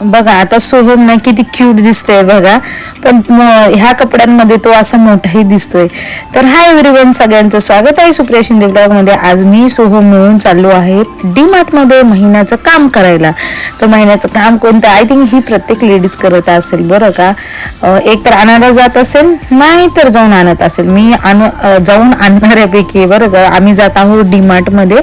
बघा आता सोहम ना किती क्यूट दिसतोय बघा, पण ह्या कपड्यांमध्ये तो असा मोठाही दिसतोय. तर हाय एव्हरीवन, सगळ्यांचं स्वागत आहे सुप्रिया शिंदे ब्लॉग मध्ये. आज मी सोहम मिळून चाललो आहे डी मार्ट मध्ये महिन्याचं काम करायला. तर महिन्याचं काम कोणतं, आय थिंक ही प्रत्येक लेडीज करत असेल बरं का. एक तर आणायला जात असेल, नाही तर जाऊन आणत असेल. मी जाऊन आणणाऱ्यापैकी बरं का. आम्ही जात आहोत डी मार्ट मध्ये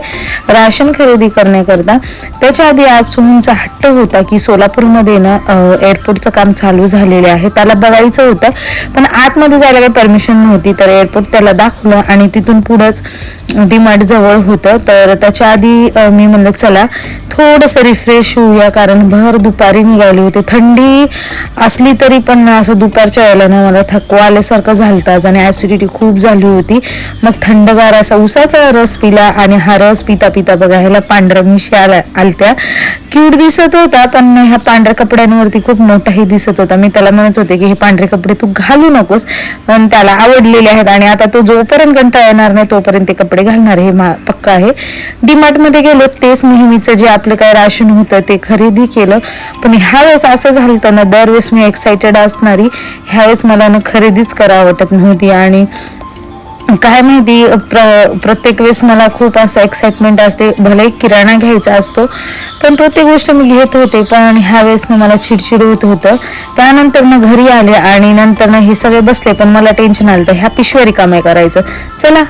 राशन खरेदी करण्याकरता. त्याच्या आधी आज सोहमचा हट्ट होता की सोलापूरमध्ये ना एअरपोर्टचं काम चालू झालेले आहे, त्याला बघायचं होतं. पण आतमध्ये जायला काही परमिशन नव्हती, तर एअरपोर्ट त्याला दाखवलं आणि तिथून पुढंच डी मार्ट जवळ होतं. तर त्याच्या आधी मी म्हणलं चला थोडंसं रिफ्रेश होऊया, कारण भर दुपारी निघाली होती. थंडी असली तरी पण असं दुपारच्या वेळेला ना मला थकवा आल्यासारखं झालताच आणि ऍसिडिटी खूप झाली होती. मग थंडगार असा उसाचा रस पिला आणि हा रस पिता पिता बघा ह्याला पांढऱ्या मिश्या आलत्या. क्यूट दिसत होता, पण ह्या पांढऱ्या कपड्यांवरती खूप मोठाही दिसत होता. मी त्याला म्हणत होते की हे पांढरे कपडे तू घालू नकोस, पण त्याला आवडलेले आहेत आणि आता तो जोपर्यंत कंटाळा येणार नाही तोपर्यंत ते कपडे घालणार हे पक्का आहे. डी मार्ट मध्ये गेलो, तेच नेहमीचं जे आपलं काय राशन होतं ते खरेदी केलं. पण ह्यावेळेस असं झालं ना, दरवेळेस मी एक्साइटेड असणारी, ह्यावेळेस मला ना खरेदीच करावं वाटत नव्हती. आणि काय माहिती प्रत्येक वेळेस मला खूप असं एक्साइटमेंट असते, भले किराणा घ्यायचा असतो पण प्रत्येक गोष्ट मी घेत होते. पण ह्या वेळेस ना मला चिडचिड होत होतं. त्यानंतर ना घरी आले आणि नंतर ना हे सगळे बसले, पण मला टेन्शन आलं ह्या पिशव्या रिकाम्या करायचं. चला